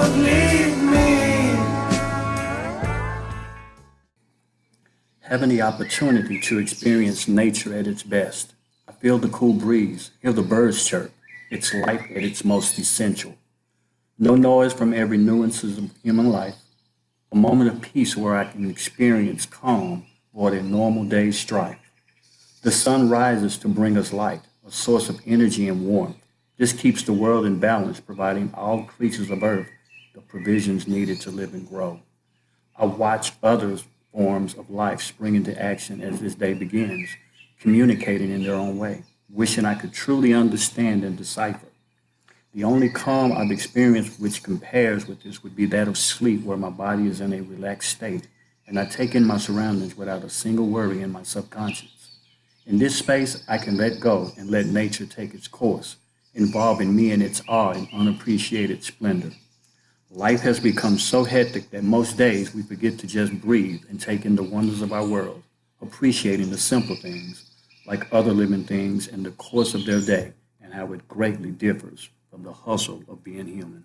don't need me. Having the opportunity to experience nature at its best. I feel the cool breeze, hear the birds chirp. It's life at its most essential. No noise from every nuances of human life. A moment of peace where I can experience calm more than normal day's strife. The sun rises to bring us light, a source of energy and warmth. This keeps the world in balance, providing all creatures of earth the provisions needed to live and grow. I watch other forms of life spring into action as this day begins, communicating in their own way, wishing I could truly understand and decipher. The only calm I've experienced which compares with this would be that of sleep, where my body is in a relaxed state and I take in my surroundings without a single worry in my subconscious. In this space, I can let go and let nature take its course, involving me in its awe and unappreciated splendor. Life has become so hectic that most days we forget to just breathe and take in the wonders of our world, appreciating the simple things, like other living things in the course of their day, and how it greatly differs from the hustle of being human.